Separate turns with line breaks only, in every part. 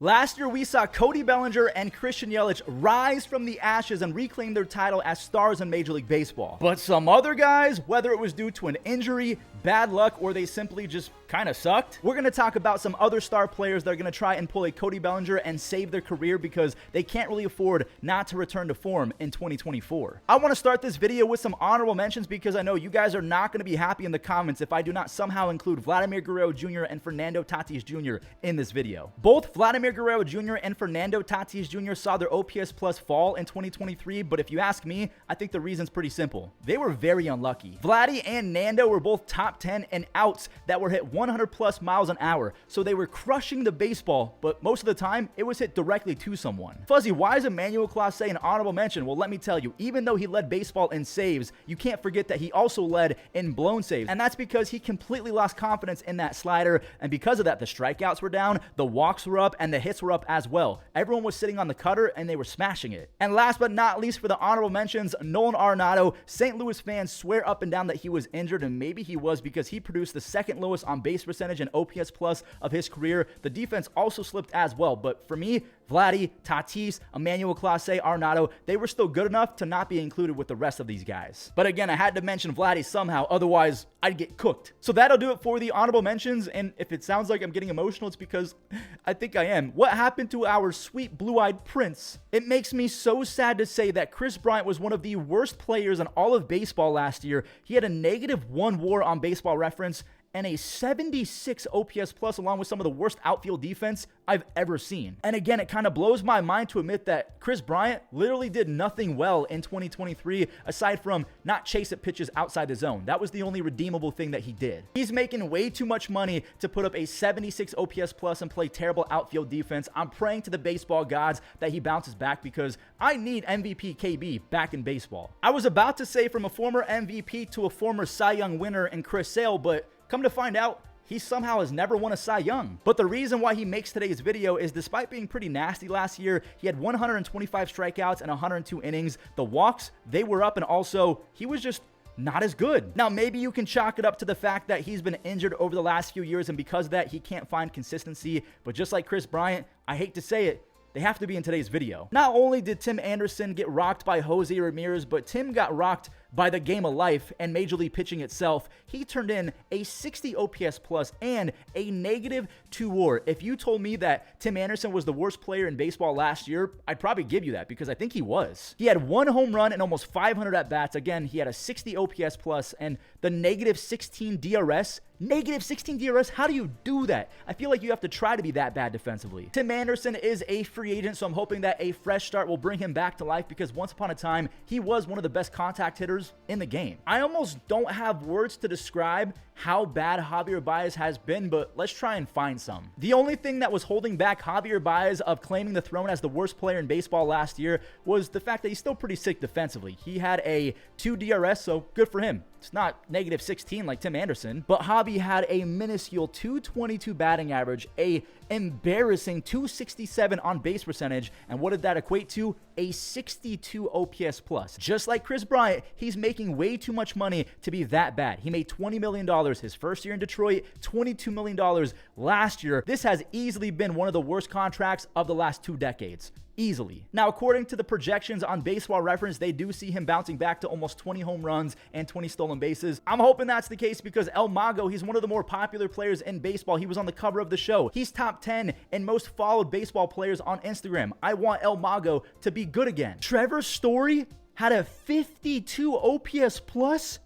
Last year, we saw Cody Bellinger and Christian Yelich rise from the ashes and reclaim their title as stars in Major League Baseball. But some other guys, whether it was due to an injury, bad luck, or they simply just kind of sucked, we're going to talk about some other star players that are going to try and pull a Cody Bellinger and save their career because they can't really afford not to return to form in 2024. I want to start this video with some honorable mentions because I know you guys are not going to be happy in the comments if I do not somehow include Vladimir Guerrero Jr. and Fernando Tatis Jr. in this video. Both Vladimir Guerrero Jr. and Fernando Tatis Jr. saw their OPS plus fall in 2023, but if you ask me, I think the reason's pretty simple. They were very unlucky. Vladdy and Nando were both top 10 in outs that were hit 100 plus miles an hour, so they were crushing the baseball, but most of the time, it was hit directly to someone. Fuzzy, why is Emmanuel Clase an honorable mention? Well, let me tell you, even though he led baseball in saves, you can't forget that he also led in blown saves, and that's because he completely lost confidence in that slider, and because of that, the strikeouts were down, the walks were up, and the hits were up as well. Everyone was sitting on the cutter, and they were smashing it. And last but not least, for the honorable mentions, Nolan Arenado. St. Louis fans swear up and down that he was injured, and maybe he was because he produced the second lowest on base percentage and OPS plus of his career. The defense also slipped as well, but for me, Vladdy, Tatis, Emmanuel Clase, Arenado, they were still good enough to not be included with the rest of these guys. But again, I had to mention Vladdy somehow, otherwise I'd get cooked. So that'll do it for the honorable mentions, and if it sounds like I'm getting emotional, it's because I think I am. What happened to our sweet blue-eyed prince? It makes me so sad to say that Kris Bryant was one of the worst players in all of baseball last year. He had a -1 WAR on Baseball Reference and a 76 OPS plus along with some of the worst outfield defense I've ever seen. And again, it kind of blows my mind to admit that Kris Bryant literally did nothing well in 2023 aside from not chase at pitches outside the zone. That was the only redeemable thing that he did. He's making way too much money to put up a 76 OPS plus and play terrible outfield defense. I'm praying to the baseball gods that he bounces back because I need MVP KB back in baseball. I was about to say from a former MVP to a former Cy Young winner in Chris Sale, but come to find out, he somehow has never won a Cy Young. But the reason why he makes today's video is despite being pretty nasty last year, he had 125 strikeouts and 102 innings. The walks, they were up, and also he was just not as good. Now, maybe you can chalk it up to the fact that he's been injured over the last few years, and because of that, he can't find consistency. But just like Kris Bryant, I hate to say it, they have to be in today's video. Not only did Tim Anderson get rocked by Jose Ramirez, but Tim got rocked by the game of life and Major League pitching itself. He turned in a 60 OPS plus and a -2 WAR. If you told me that Tim Anderson was the worst player in baseball last year, I'd probably give you that because I think he was. He had 1 home run and almost 500 at-bats. Again, he had a 60 OPS plus and the -16 DRS. -16 DRS, how do you do that? I feel like you have to try to be that bad defensively. Tim Anderson is a free agent, so I'm hoping that a fresh start will bring him back to life because once upon a time, he was one of the best contact hitters in the game. I almost don't have words to describe how bad Javier Baez has been, but let's try and find some. The only thing that was holding back Javier Baez of claiming the throne as the worst player in baseball last year was the fact that he's still pretty sick defensively. He had a 2 DRS, so good for him. It's not -16 like Tim Anderson, but Javi had a minuscule 222 batting average, a embarrassing 267 on base percentage, and what did that equate to? A 62 OPS plus. Just like Kris Bryant, he's making way too much money to be that bad. He made $20 million his first year in Detroit, $22 million last year. This has easily been one of the worst contracts of the last 2 decades. Easily. Now, according to the projections on Baseball Reference, they do see him bouncing back to almost 20 home runs and 20 stolen bases. I'm hoping that's the case because El Mago, he's one of the more popular players in baseball. He was on the cover of the show. He's top 10 in most followed baseball players on Instagram. I want El Mago to be good again. Trevor Story had a 52 OPS plus.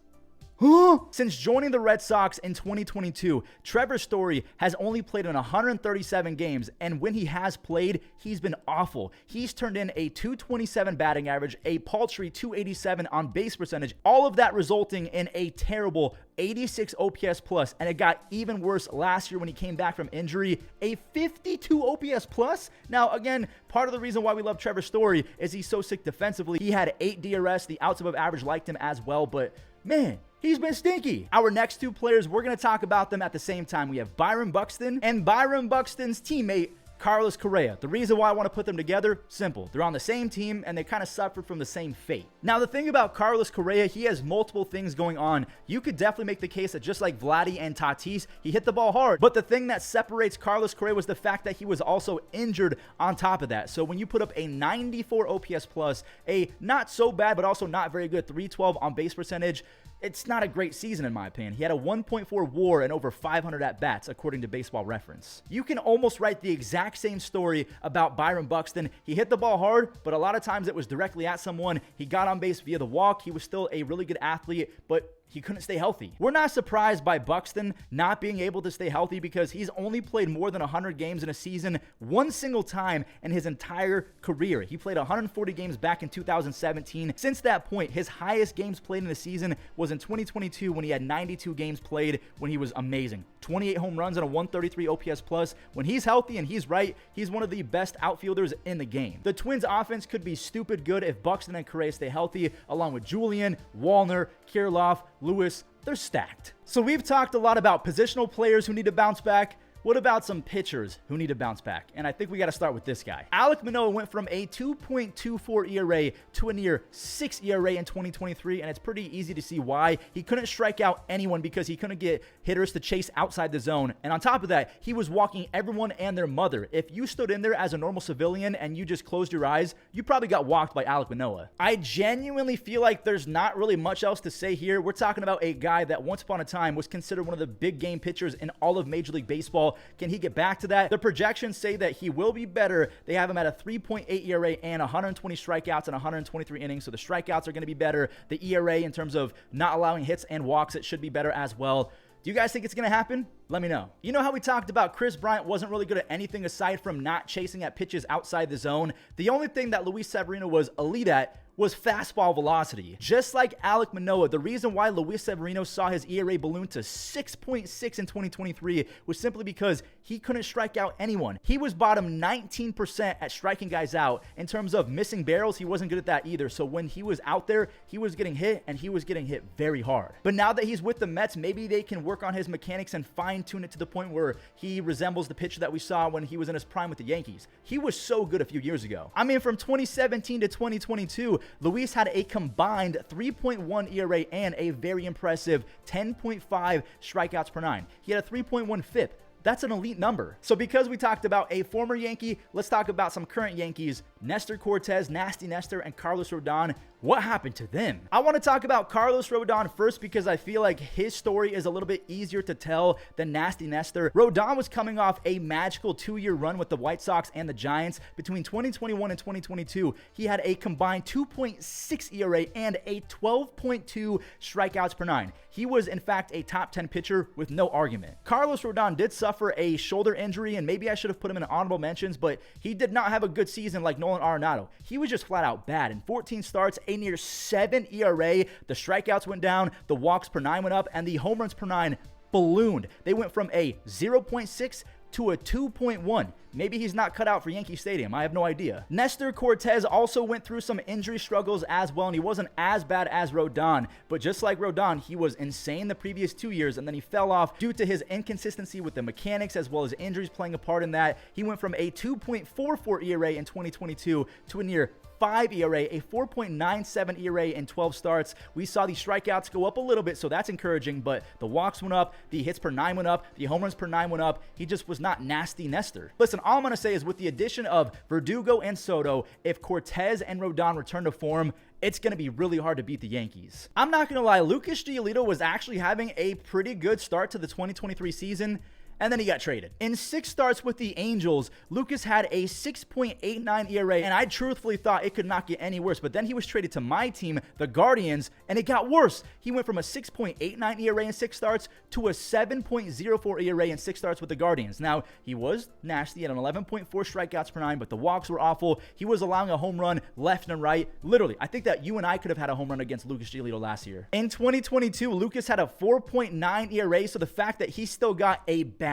Huh? Since joining the Red Sox in 2022, Trevor Story has only played in 137 games, and when he has played, he's been awful. He's turned in a 227 batting average, a paltry 287 on base percentage, all of that resulting in a terrible 86 OPS plus, and it got even worse last year when he came back from injury, a 52 OPS plus. Now, again, part of the reason why we love Trevor Story is he's so sick defensively. He had 8 DRS, the outs above average liked him as well, but man, he's been stinky. Our next 2 players, we're going to talk about them at the same time. We have Byron Buxton and Byron Buxton's teammate, Carlos Correa. The reason why I want to put them together, simple. They're on the same team and they kind of suffered from the same fate. Now, the thing about Carlos Correa, he has multiple things going on. You could definitely make the case that just like Vladdy and Tatis, he hit the ball hard. But the thing that separates Carlos Correa was the fact that he was also injured on top of that. So when you put up a 94 OPS plus, a not so bad but also not very good 312 on base percentage, it's not a great season in my opinion. He had a 1.4 WAR and over 500 at-bats according to Baseball Reference. You can almost write the exact same story about Byron Buxton. He hit the ball hard, but a lot of times it was directly at someone. He got on base via the walk. He was still a really good athlete, but he couldn't stay healthy. We're not surprised by Buxton not being able to stay healthy because he's only played more than 100 games in a season one single time in his entire career. He played 140 games back in 2017. Since that point, his highest games played in a season was in 2022 when he had 92 games played when he was amazing. 28 home runs and a 133 OPS plus. When he's healthy and he's right, he's one of the best outfielders in the game. The Twins offense could be stupid good if Buxton and Correa stay healthy, along with Julian, Wallner, Kirilloff, Lewis. They're stacked. So we've talked a lot about positional players who need to bounce back. What about some pitchers who need to bounce back? And I think we got to start with this guy. Alek Manoah went from a 2.24 ERA to a near 6 ERA in 2023, and it's pretty easy to see why. He couldn't strike out anyone because he couldn't get hitters to chase outside the zone. And on top of that, he was walking everyone and their mother. If you stood in there as a normal civilian and you just closed your eyes, you probably got walked by Alek Manoah. I genuinely feel like there's not really much else to say here. We're talking about a guy that once upon a time was considered one of the big game pitchers in all of Major League Baseball. Can he get back to that? The projections say that he will be better. They have him at a 3.8 ERA and 120 strikeouts and 123 innings. So the strikeouts are going to be better. The ERA in terms of not allowing hits and walks, it should be better as well. Do you guys think it's going to happen? Let me know. You know how we talked about Chris Bryant wasn't really good at anything aside from not chasing at pitches outside the zone? The only thing that Luis Severino was elite at was fastball velocity. Just like Alek Manoah, the reason why Luis Severino saw his ERA balloon to 6.6 in 2023 was simply because he couldn't strike out anyone. He was bottom 19% at striking guys out. In terms of missing barrels, he wasn't good at that either. So when he was out there, he was getting hit, and he was getting hit very hard. But now that he's with the Mets, maybe they can work on his mechanics and fine-tune it to the point where he resembles the pitcher that we saw when he was in his prime with the Yankees. He was so good a few years ago. I mean, from 2017 to 2022, Luis had a combined 3.1 ERA and a very impressive 10.5 strikeouts per nine. He had a 3.1 FIP. That's an elite number. So because we talked about a former Yankee, let's talk about some current Yankees. Nestor Cortez, Nasty Nestor, and Carlos Rodon. What happened to them? I want to talk about Carlos Rodon first because I feel like his story is a little bit easier to tell than Nasty Nestor. Rodon was coming off a magical 2-year run with the White Sox and the Giants. Between 2021 and 2022, he had a combined 2.6 ERA and a 12.2 strikeouts per nine. He was, in fact, a top 10 pitcher with no argument. Carlos Rodon did suffer a shoulder injury, and maybe I should have put him in honorable mentions, but he did not have a good season like Nolan Arenado. He was just flat out bad. In 14 starts, a near 7 ERA, the strikeouts went down, the walks per nine went up, and the home runs per nine ballooned. They went from a 0.6 to a 2.1. Maybe he's not cut out for Yankee Stadium. I have no idea. Nestor Cortez also went through some injury struggles as well, and he wasn't as bad as Rodon. But just like Rodon, he was insane the previous 2 years, and then he fell off due to his inconsistency with the mechanics as well as injuries playing a part in that. He went from a 2.44 ERA in 2022 to a near 5 ERA, a 4.97 ERA in 12 starts. We saw the strikeouts go up a little bit, so that's encouraging, but the walks went up, the hits per nine went up, the home runs per nine went up. He just was not Nasty Nestor. Listen, all I'm going to say is with the addition of Verdugo and Soto, if Cortez and Rodon return to form, it's going to be really hard to beat the Yankees. I'm not going to lie, Lucas Giolito was actually having a pretty good start to the 2023 season, and then he got traded. In 6 starts with the Angels, Lucas had a 6.89 ERA, and I truthfully thought it could not get any worse, but then he was traded to my team, the Guardians, and it got worse. He went from a 6.89 ERA in 6 starts to a 7.04 ERA in 6 starts with the Guardians. Now, he was nasty at an 11.4 strikeouts per nine, but the walks were awful. He was allowing a home run left and right. Literally, I think that you and I could have had a home run against Lucas Giolito last year. In 2022, Lucas had a 4.9 ERA, so the fact that he still got a bag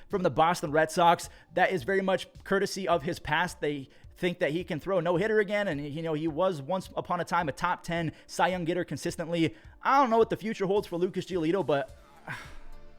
from the Boston Red Sox, that is very much courtesy of his past. They think that he can throw a no-hitter again, and he was once upon a time a top 10 Cy Young getter consistently. I don't know what the future holds for Lucas Giolito, but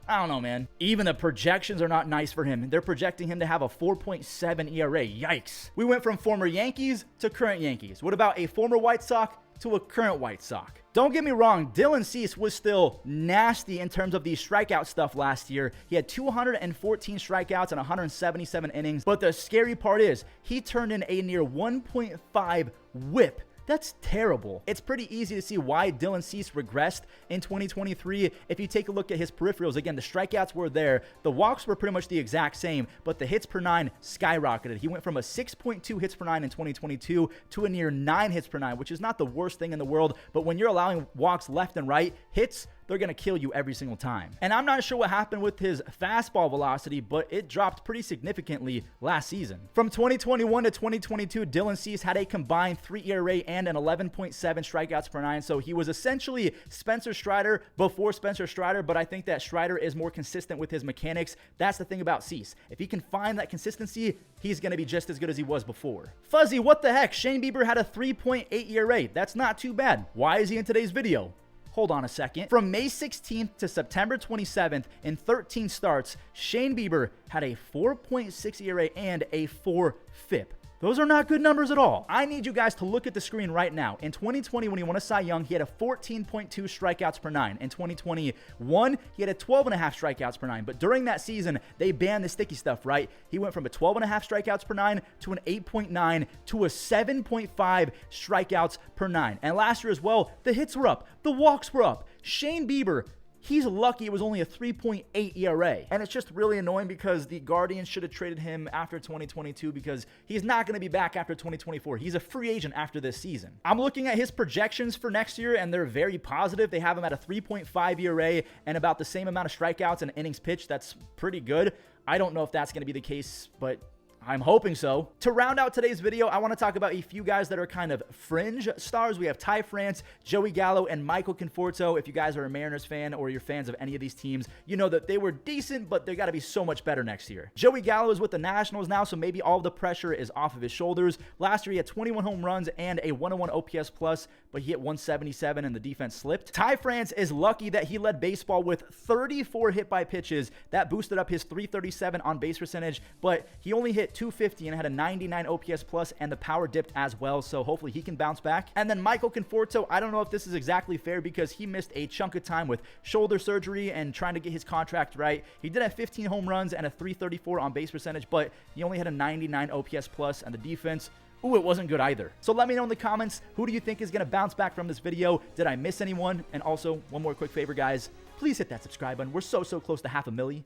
I don't know, man. Even the projections are not nice for him. They're projecting him to have a 4.7 ERA. Yikes. We went from former Yankees to current Yankees. What about a former White Sox to a current White Sox? Don't get me wrong, Dylan Cease was still nasty in terms of the strikeout stuff last year. He had 214 strikeouts and 177 innings, but the scary part is he turned in a near 1.5 whip. That's terrible. It's pretty easy to see why Dylan Cease regressed in 2023. If you take a look at his peripherals, again, the strikeouts were there. The walks were pretty much the exact same, but the hits per nine skyrocketed. He went from a 6.2 hits per nine in 2022 to a near 9 hits per nine, which is not the worst thing in the world, but when you're allowing walks left and right, hits, they're going to kill you every single time. And I'm not sure what happened with his fastball velocity, but it dropped pretty significantly last season. From 2021 to 2022, Dylan Cease had a combined 3 ERA and an 11.7 strikeouts per nine. So he was essentially Spencer Strider before Spencer Strider, but I think that Strider is more consistent with his mechanics. That's the thing about Cease. If he can find that consistency, he's going to be just as good as he was before. Fuzzy, what the heck? Shane Bieber had a 3.8 ERA. That's not too bad. Why is he in today's video? Hold on a second. From May 16th to September 27th, in 13 starts, Shane Bieber had a 4.6 ERA and a 4 FIP. Those are not good numbers at all. I need you guys to look at the screen right now. In 2020, when he won a Cy Young, he had a 14.2 strikeouts per nine. In 2021, he had a 12.5 strikeouts per nine. But during that season, they banned the sticky stuff, right? He went from a 12.5 strikeouts per nine to an 8.9 to a 7.5 strikeouts per nine. And last year as well, the hits were up, the walks were up. Shane Bieber, he's lucky it was only a 3.8 ERA. And it's just really annoying because the Guardians should have traded him after 2022 because he's not going to be back after 2024. He's a free agent after this season. I'm looking at his projections for next year and they're very positive. They have him at a 3.5 ERA and about the same amount of strikeouts and innings pitched. That's pretty good. I don't know if that's going to be the case, but I'm hoping so. To round out today's video, I want to talk about a few guys that are kind of fringe stars. We have Ty France, Joey Gallo, and Michael Conforto. If you guys are a Mariners fan or you're fans of any of these teams, you know that they were decent, but they got to be so much better next year. Joey Gallo is with the Nationals now, so maybe all of the pressure is off of his shoulders. Last year, he had 21 home runs and a 101 OPS plus, but he hit 177 and the defense slipped. Ty France is lucky that he led baseball with 34 hit by pitches. That boosted up his 337 on base percentage, but he only hit 250 and had a 99 OPS plus, and the power dipped as well, so hopefully he can bounce back. And then Michael Conforto, I don't know if this is exactly fair because he missed a chunk of time with shoulder surgery and trying to get his contract right. He did have 15 home runs and a 334 on base percentage, but he only had a 99 OPS plus, and the defense, ooh, it wasn't good either. So let me know in the comments, who do you think is going to bounce back from this video? Did I miss anyone? And also, one more quick favor, guys. Please hit that subscribe button. We're so close to 500,000.